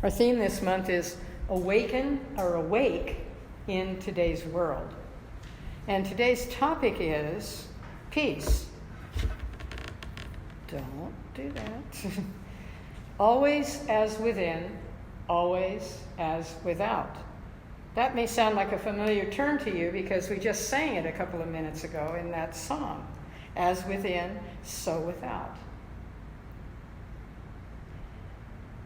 Our theme this month is Awaken or Awake in Today's World. And today's topic is peace. Don't do that. Always as within, always as without. That may sound like a familiar term to you because we just sang it a couple of minutes ago in that song. As within, so without.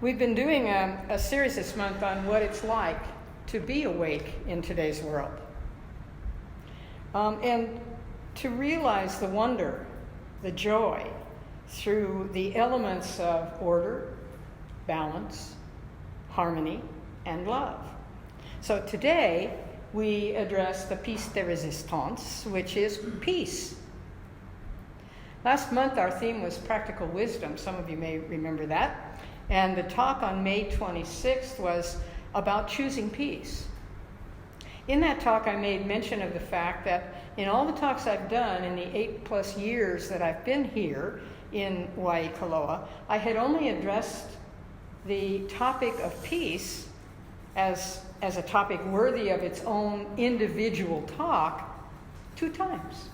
We've been doing a series this month on what it's like to be awake in today's world. And to realize the wonder, the joy, through the elements of order, balance, harmony, and love. So today, we address the pièce de résistance, which is peace. Last month, our theme was practical wisdom. Some of you may remember that. And the talk on May 26th was about choosing peace. In that talk, I made mention of the fact that in all the talks I've done in the 8+ years that I've been here in Waikoloa, I had only addressed the topic of peace as a topic worthy of its own individual talk 2 times.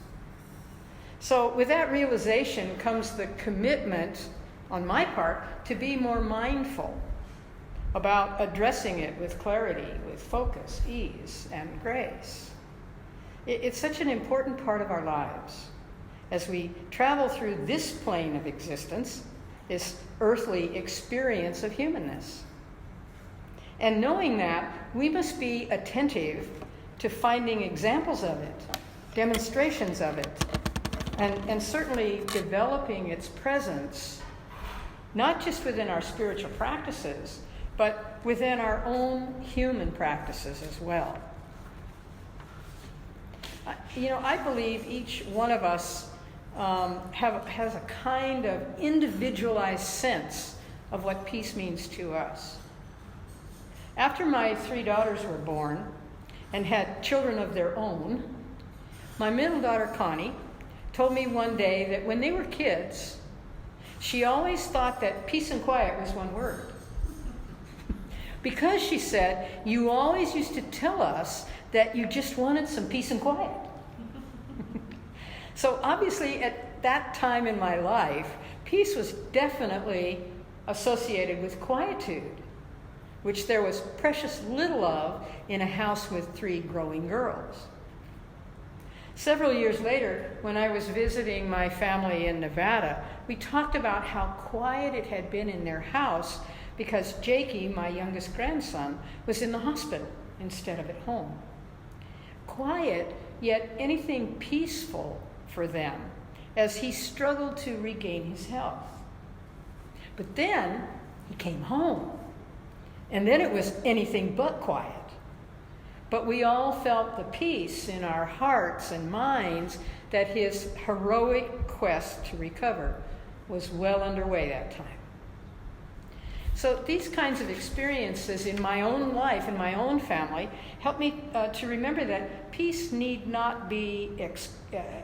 So with that realization comes the commitment on my part to be more mindful about addressing it with clarity, with focus, ease, and grace. It's such an important part of our lives as we travel through this plane of existence, this earthly experience of humanness. And knowing that, we must be attentive to finding examples of it, demonstrations of it, and certainly developing its presence, not just within our spiritual practices, but within our own human practices as well. I believe each one of us has a kind of individualized sense of what peace means to us. After my 3 daughters were born and had children of their own, my middle daughter, Connie, told me one day that when they were kids, she always thought that peace and quiet was one word. Because, she said, you always used to tell us that you just wanted some peace and quiet. So obviously at that time in my life, peace was definitely associated with quietude, which there was precious little of in a house with 3 growing girls. Several years later, when I was visiting my family in Nevada, we talked about how quiet it had been in their house because Jakey, my youngest grandson, was in the hospital instead of at home. Quiet, yet anything peaceful for them as he struggled to regain his health. But then he came home, and then it was anything but quiet. But we all felt the peace in our hearts and minds that his heroic quest to recover was well underway that time. So these kinds of experiences in my own life, in my own family, help me to remember that peace need not be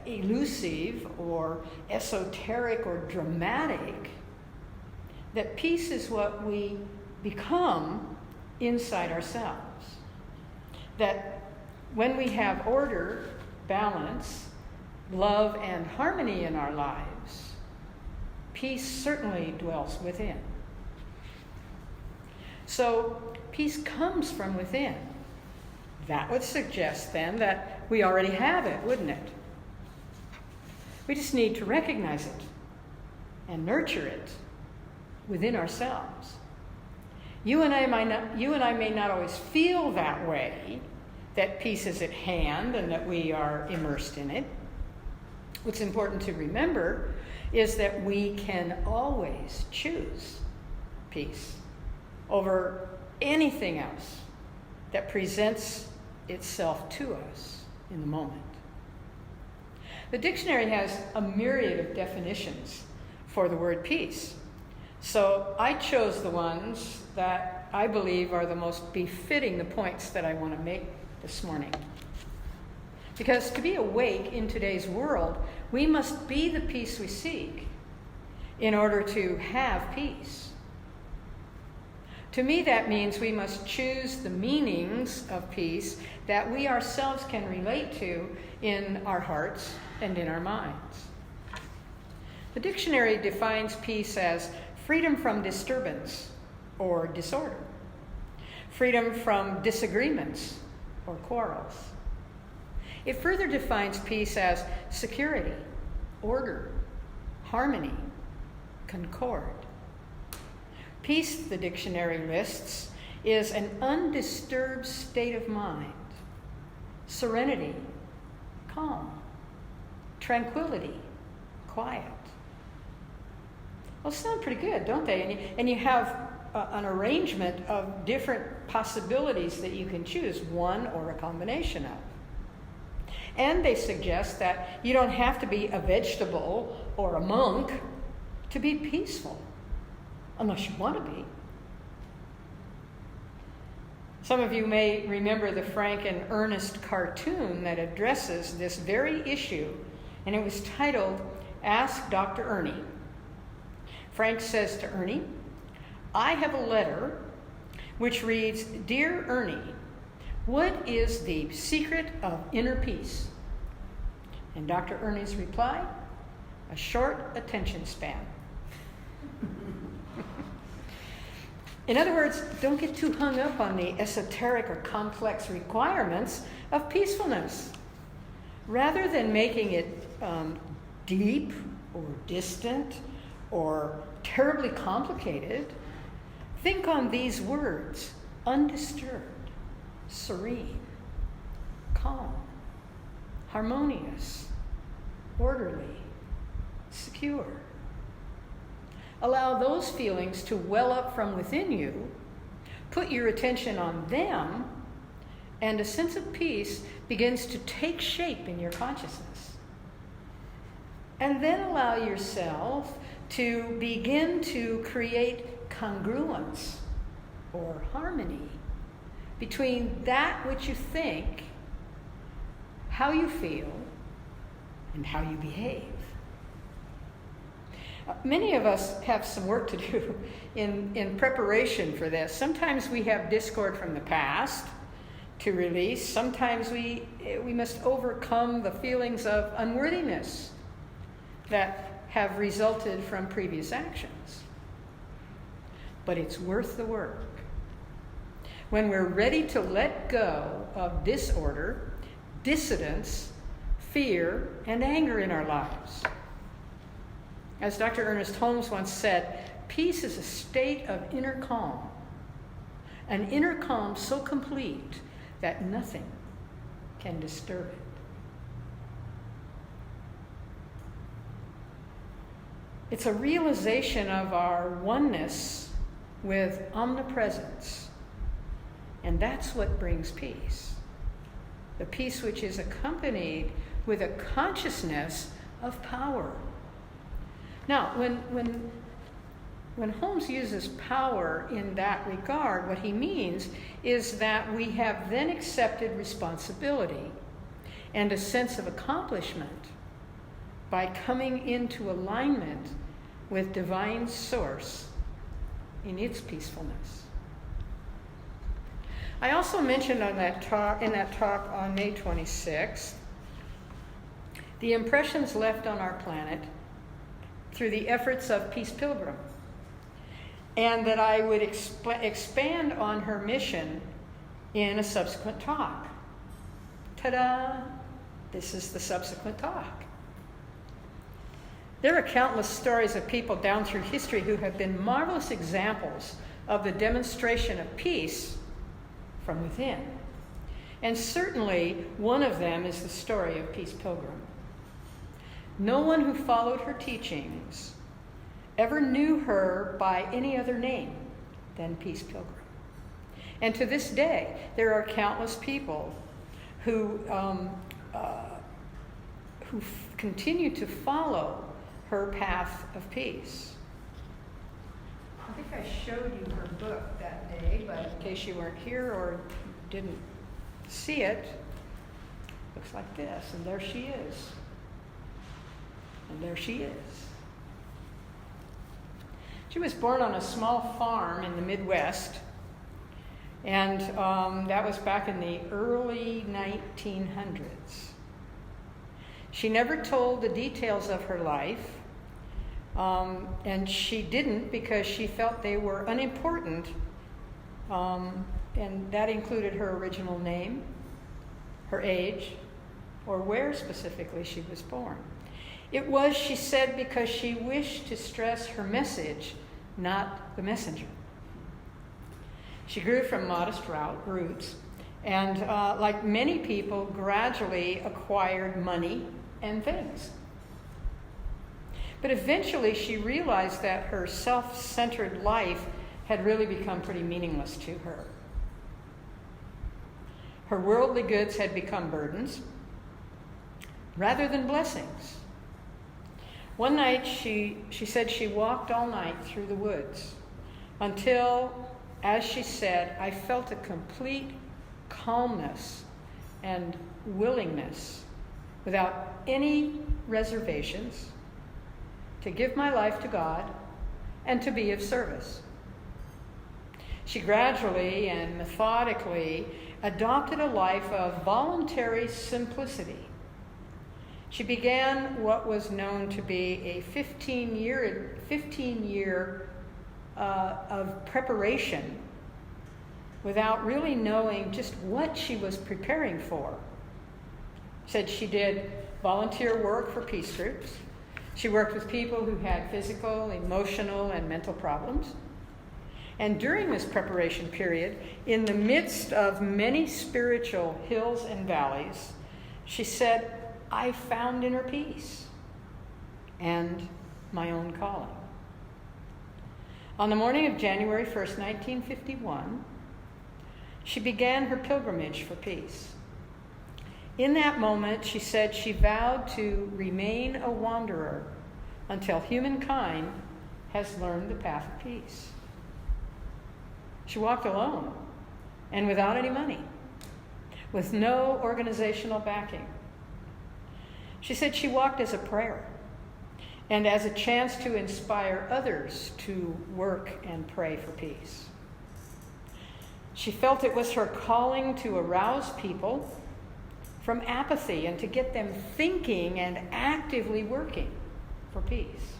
elusive or esoteric or dramatic. That peace is what we become inside ourselves. That when we have order, balance, love, and harmony in our lives, peace certainly dwells within. So peace comes from within. That would suggest then that we already have it, wouldn't it? We just need to recognize it and nurture it within ourselves. You and I may not always feel that way, that peace is at hand and that we are immersed in it. What's important to remember is that we can always choose peace over anything else that presents itself to us in the moment. The dictionary has a myriad of definitions for the word peace. So I chose the ones that I believe are the most befitting the points that I want to make this morning. Because to be awake in today's world, we must be the peace we seek in order to have peace. To me, that means we must choose the meanings of peace that we ourselves can relate to in our hearts and in our minds. The dictionary defines peace as freedom from disturbance or disorder, freedom from disagreements or quarrels. It further defines peace as security, order, harmony, concord. Peace, the dictionary lists, is an undisturbed state of mind, serenity, calm, tranquility, quiet. Well, sound pretty good, don't they? And you have an arrangement of different possibilities that you can choose, one or a combination of. And they suggest that you don't have to be a vegetable or a monk to be peaceful, unless you want to be. Some of you may remember the Frank and Ernest cartoon that addresses this very issue, and it was titled, Ask Dr. Ernie. Frank says to Ernie, I have a letter which reads, Dear Ernie, what is the secret of inner peace? And Dr. Ernie's reply, a short attention span. In other words, don't get too hung up on the esoteric or complex requirements of peacefulness. Rather than making it deep or distant or terribly complicated, think on these words: undisturbed, serene, calm, harmonious, orderly, secure. Allow those feelings to well up from within you, put your attention on them, and a sense of peace begins to take shape in your consciousness. And then allow yourself to begin to create congruence or harmony between that which you think, how you feel, and how you behave. Many of us have some work to do in preparation for this. Sometimes we have discord from the past to release. Sometimes we must overcome the feelings of unworthiness that have resulted from previous actions. But it's worth the work. When we're ready to let go of disorder, dissidence, fear, and anger in our lives. As Dr. Ernest Holmes once said, peace is a state of inner calm, an inner calm so complete that nothing can disturb it. It's a realization of our oneness with omnipresence, and that's what brings peace. The peace which is accompanied with a consciousness of power. Now, when Holmes uses power in that regard, what he means is that we have then accepted responsibility and a sense of accomplishment by coming into alignment with divine source in its peacefulness. I also mentioned in that talk on May 26th, the impressions left on our planet through the efforts of Peace Pilgrim, and that I would expand on her mission in a subsequent talk. Ta-da! This is the subsequent talk. There are countless stories of people down through history who have been marvelous examples of the demonstration of peace from within. And certainly one of them is the story of Peace Pilgrim. No one who followed her teachings ever knew her by any other name than Peace Pilgrim. And to this day, there are countless people who continue to follow her path of peace. I think I showed you her book that day, but in case you weren't here or didn't see it, looks like this, and there she is. And there she is. She was born on a small farm in the Midwest, and that was back in the early 1900s. She never told the details of her life, and she didn't because she felt they were unimportant, and that included her original name, her age, or where specifically she was born. It was, she said, because she wished to stress her message, not the messenger. She grew from modest roots, and like many people, gradually acquired money and things. But eventually she realized that her self-centered life had really become pretty meaningless to her. Her worldly goods had become burdens rather than blessings. One night she said she walked all night through the woods until, as she said, I felt a complete calmness and willingness without any reservations to give my life to God and to be of service. She gradually and methodically adopted a life of voluntary simplicity. She began what was known to be a 15 year of preparation without really knowing just what she was preparing for. Said she did volunteer work for peace groups. She worked with people who had physical, emotional, and mental problems. And during this preparation period, in the midst of many spiritual hills and valleys, she said, I found inner peace and my own calling. On the morning of January 1st, 1951, she began her pilgrimage for peace. In that moment, she said she vowed to remain a wanderer until humankind has learned the path of peace. She walked alone and without any money, with no organizational backing. She said she walked as a prayer and as a chance to inspire others to work and pray for peace. She felt it was her calling to arouse people from apathy and to get them thinking and actively working for peace.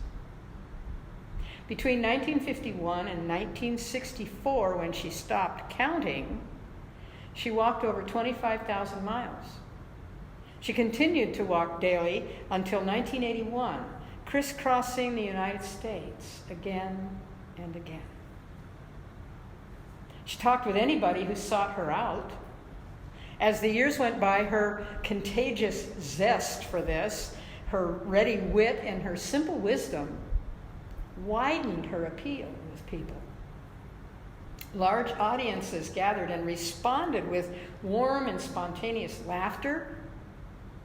Between 1951 and 1964, when she stopped counting, she walked over 25,000 miles. She continued to walk daily until 1981, crisscrossing the United States again and again. She talked with anybody who sought her out. As the years went by, her contagious zest for this, her ready wit, and her simple wisdom widened her appeal with people. Large audiences gathered and responded with warm and spontaneous laughter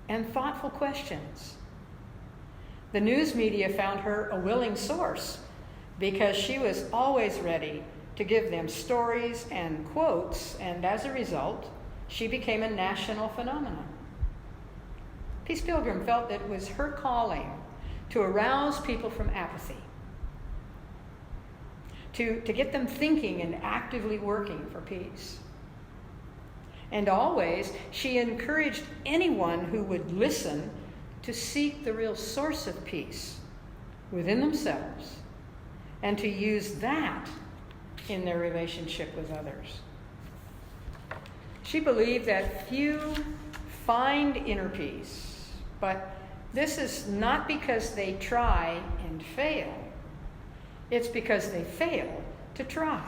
and thoughtful questions. The news media found her a willing source because she was always ready to give them stories and quotes, and as a result, she became a national phenomenon. Peace Pilgrim felt that it was her calling to arouse people from apathy, to get them thinking and actively working for peace. And always, she encouraged anyone who would listen to seek the real source of peace within themselves and to use that in their relationship with others. She believed that few find inner peace, but this is not because they try and fail. It's because they fail to try.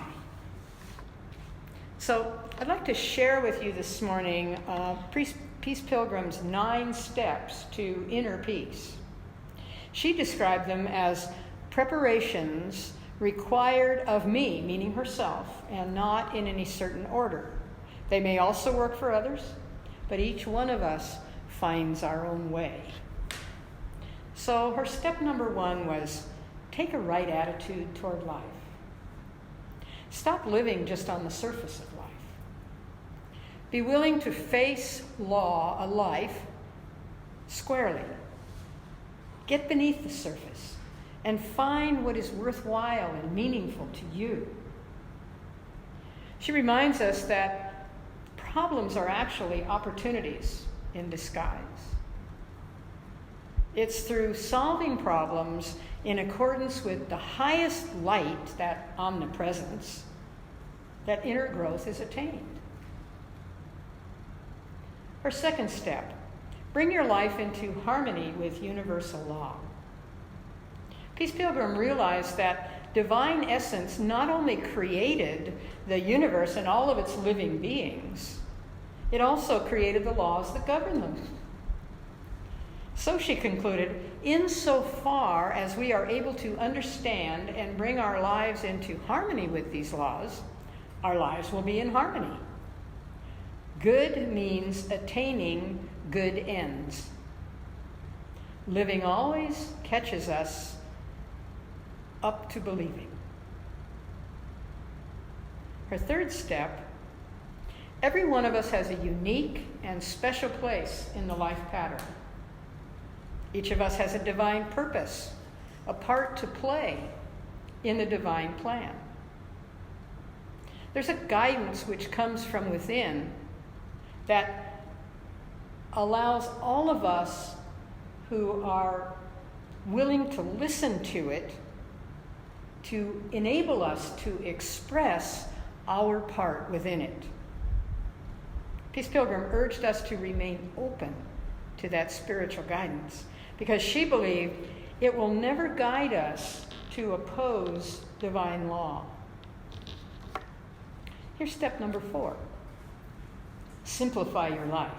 So I'd like to share with you this morning Peace Pilgrim's 9 steps to inner peace. She described them as preparations required of me, meaning herself, and not in any certain order. They may also work for others, but each one of us finds our own way. So her step number 1 was take a right attitude toward life. Stop living just on the surface of life. Be willing to face life squarely. Get beneath the surface and find what is worthwhile and meaningful to you. She reminds us that problems are actually opportunities in disguise. It's through solving problems in accordance with the highest light, that omnipresence, that inner growth is attained. Her second step, bring your life into harmony with universal law. Peace Pilgrim realized that divine essence not only created the universe and all of its living beings, it also created the laws that govern them. So she concluded, insofar as we are able to understand and bring our lives into harmony with these laws, our lives will be in harmony. Good means attaining good ends. Living always catches us up to believing. Her third step, every one of us has a unique and special place in the life pattern. Each of us has a divine purpose, a part to play in the divine plan. There's a guidance which comes from within that allows all of us who are willing to listen to it to enable us to express our part within it. Peace Pilgrim urged us to remain open to that spiritual guidance because she believed it will never guide us to oppose divine law. Here's step number 4. Simplify your life.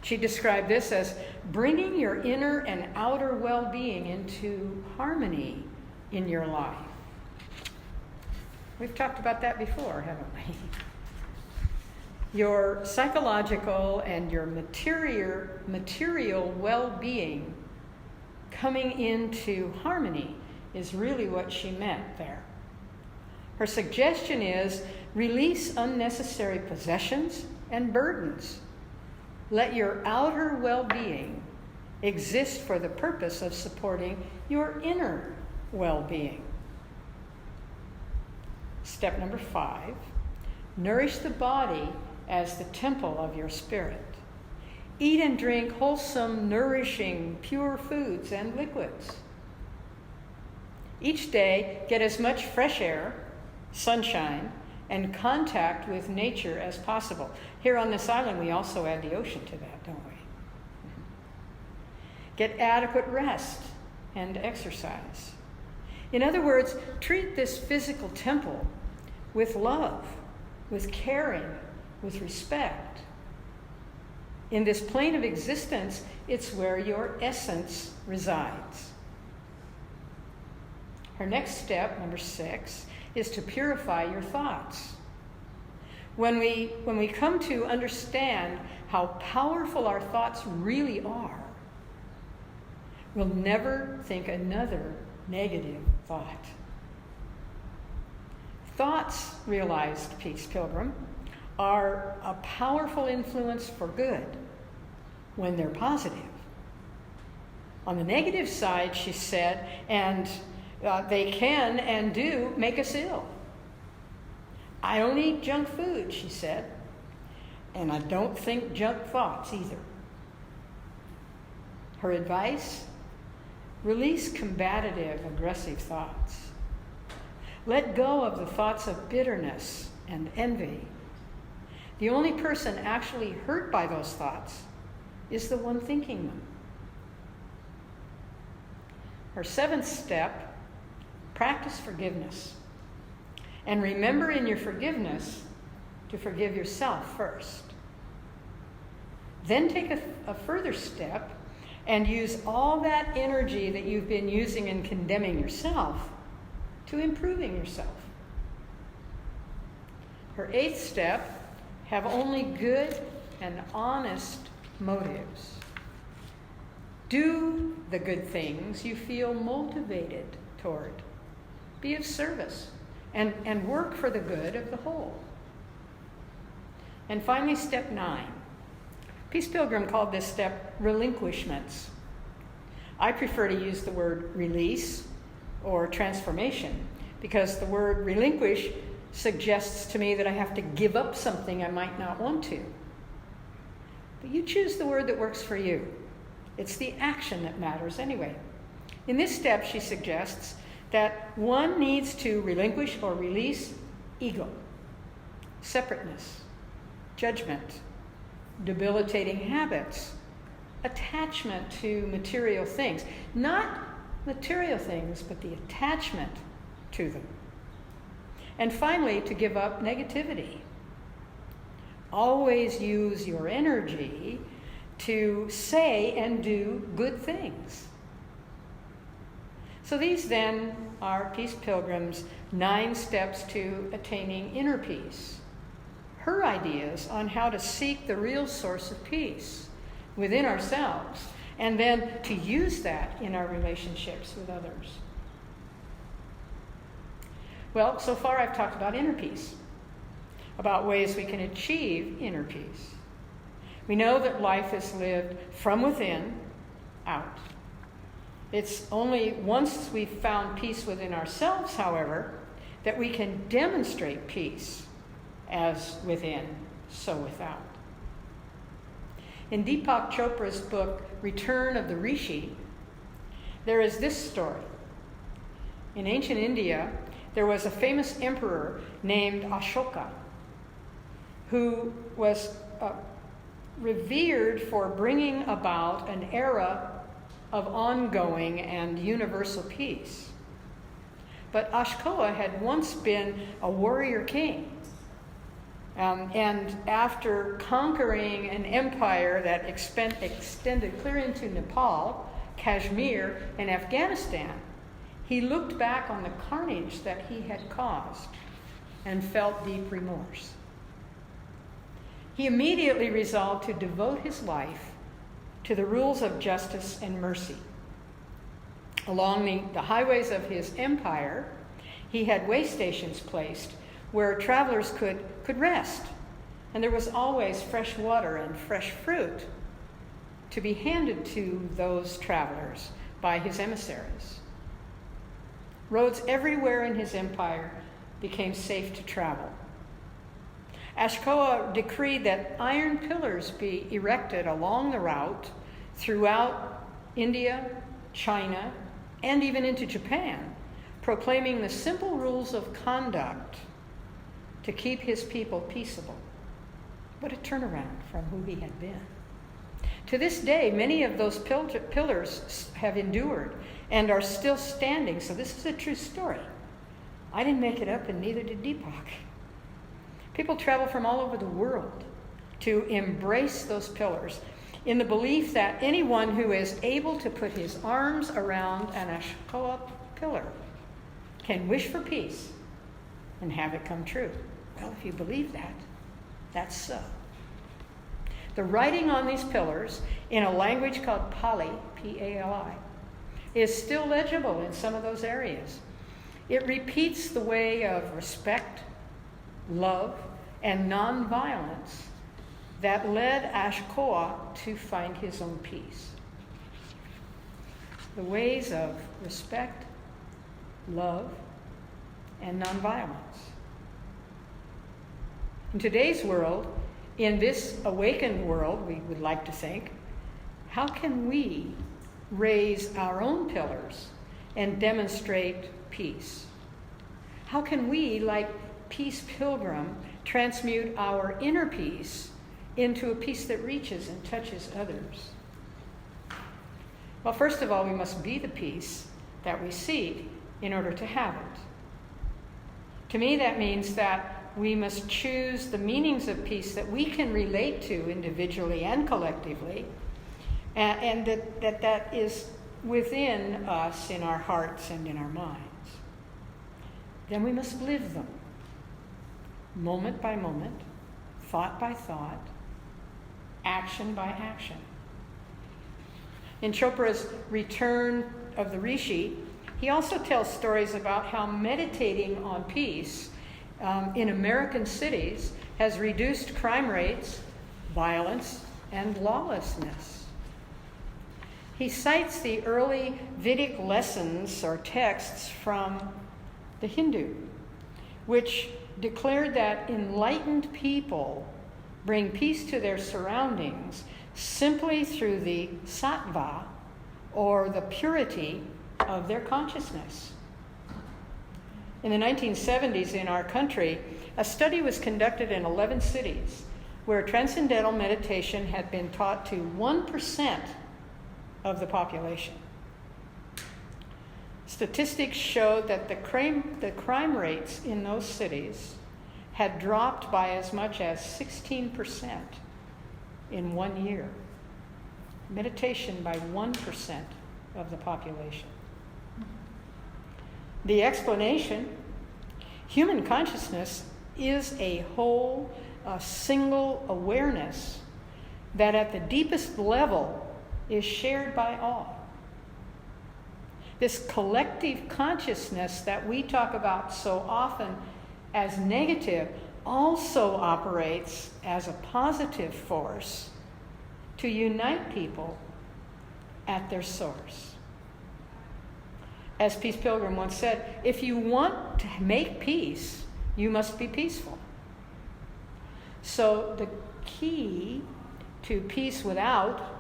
She described this as bringing your inner and outer well-being into harmony in your life. We've talked about that before, haven't we? Your psychological and your material well-being coming into harmony is really what she meant there. Her suggestion is release unnecessary possessions and burdens. Let your outer well-being exist for the purpose of supporting your inner well-being. Step number 5, nourish the body as the temple of your spirit. Eat and drink wholesome, nourishing, pure foods and liquids. Each day, get as much fresh air, sunshine, and contact with nature as possible. Here on this island, we also add the ocean to that, don't we? Get adequate rest and exercise. In other words, treat this physical temple with love, with caring, with respect. In this plane of existence, it's where your essence resides. Her next step, number 6, is to purify your thoughts. When we come to understand how powerful our thoughts really are, we'll never think another negative thought. Thoughts, realized Peace Pilgrim, are a powerful influence for good when they're positive. On the negative side, she said, and they can and do make us ill. I don't eat junk food, she said, and I don't think junk thoughts either. Her advice, release combative, aggressive thoughts. Let go of the thoughts of bitterness and envy. The only person actually hurt by those thoughts is the one thinking them. Her 7th step, practice forgiveness. And remember in your forgiveness to forgive yourself first. Then take a further step and use all that energy that you've been using in condemning yourself to improving yourself. Her 8th step, have only good and honest motives. Do the good things you feel motivated toward. Be of service and work for the good of the whole. And finally, step 9. Peace Pilgrim called this step relinquishments. I prefer to use the word release or transformation because the word relinquish suggests to me that I have to give up something I might not want to. But you choose the word that works for you. It's the action that matters anyway. In this step, she suggests that one needs to relinquish or release ego, separateness, judgment, debilitating habits, attachment to material things. Not material things, but the attachment to them. And finally, to give up negativity. Always use your energy to say and do good things. So these then are Peace Pilgrim's 9 steps to attaining inner peace. Her ideas on how to seek the real source of peace within ourselves, and then to use that in our relationships with others. Well, so far I've talked about inner peace, about ways we can achieve inner peace. We know that life is lived from within out. It's only once we've found peace within ourselves, however, that we can demonstrate peace as within, so without. In Deepak Chopra's book, Return of the Rishi, there is this story. In ancient India, there was a famous emperor named Ashoka who was revered for bringing about an era of ongoing and universal peace. But Ashoka had once been a warrior king. And after conquering an empire that extended clear into Nepal, Kashmir, and Afghanistan, he looked back on the carnage that he had caused and felt deep remorse. He immediately resolved to devote his life to the rules of justice and mercy. Along the highways of his empire, he had way stations placed where travelers could rest, and there was always fresh water and fresh fruit to be handed to those travelers by his emissaries. Roads everywhere in his empire became safe to travel. Ashoka decreed that iron pillars be erected along the route throughout India, China, and even into Japan, proclaiming the simple rules of conduct to keep his people peaceable. What a turnaround from who he had been. To this day, many of those pillars have endured and are still standing, so this is a true story. I didn't make it up, and neither did Deepak. People travel from all over the world to embrace those pillars in the belief that anyone who is able to put his arms around an Ashoka pillar can wish for peace and have it come true. Well, if you believe that, that's so. The writing on these pillars in a language called Pali, P-A-L-I, is still legible in some of those areas. It repeats the way of respect, love, and nonviolence that led Ashoka to find his own peace. The ways of respect, love, and nonviolence. In today's world, in this awakened world, we would like to think, how can we raise our own pillars and demonstrate peace? How can we, like Peace Pilgrim, transmute our inner peace into a peace that reaches and touches others? Well, first of all, we must be the peace that we seek in order to have it. To me, that means that we must choose the meanings of peace that we can relate to individually and collectively, and that is within us, in our hearts and in our minds. Then we must live them, moment by moment, thought by thought, action by action. In Chopra's Return of the Rishi, he also tells stories about how meditating on peace in American cities has reduced crime rates, violence, and lawlessness. he cites the early Vedic lessons or texts from the Hindu, which declared that enlightened people bring peace to their surroundings simply through the sattva, or the purity of their consciousness. In the 1970s in our country, a study was conducted in 11 cities where transcendental meditation had been taught to 1% of the population. Statistics showed that the crime rates in those cities had dropped by as much as 16% in 1 year. Meditation by 1% of the population. The explanation: human consciousness is a whole, single awareness that at the deepest level is shared by all. This collective consciousness that we talk about so often as negative also operates as a positive force to unite people at their source. As Peace Pilgrim once said, if you want to make peace, you must be peaceful. So the key to peace without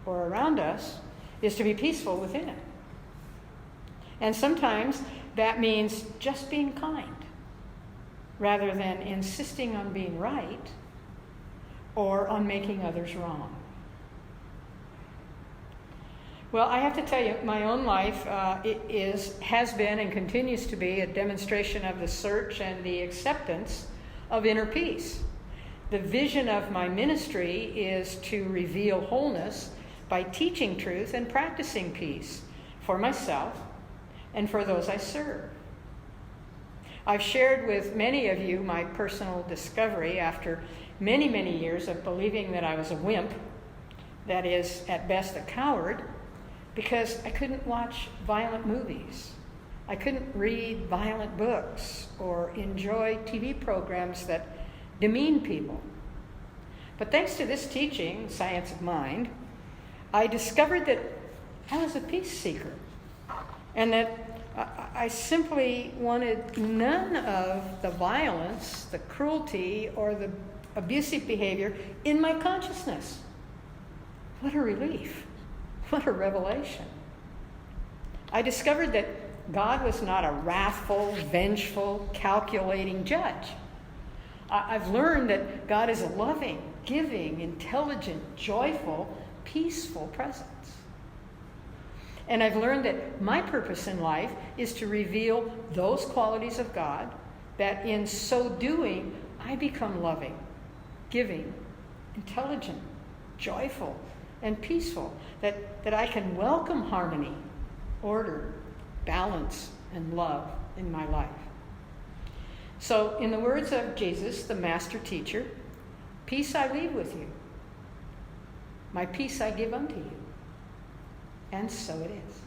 or around us is to be peaceful within it. And sometimes that means just being kind, rather than insisting on being right or on making others wrong. Well, I have to tell you, my own life has been and continues to be a demonstration of the search and the acceptance of inner peace. The vision of my ministry is to reveal wholeness by teaching truth and practicing peace for myself and for those I serve. I've shared with many of you my personal discovery after many, many years of believing that I was a wimp, that is, at best, a coward, because I couldn't watch violent movies. I couldn't read violent books or enjoy TV programs that demean people. But thanks to this teaching, Science of Mind, I discovered that I was a peace seeker, and that I simply wanted none of the violence, the cruelty, or the abusive behavior in my consciousness. What a relief. What a revelation. I discovered that God was not a wrathful, vengeful, calculating judge. I've learned that God is a loving, giving, intelligent, joyful, peaceful presence. And I've learned that my purpose in life is to reveal those qualities of God, that in so doing, I become loving, giving, intelligent, joyful, and peaceful, that I can welcome harmony, order, balance, and love in my life. So, in the words of Jesus, the master teacher, peace I leave with you, my peace I give unto you. And so it is.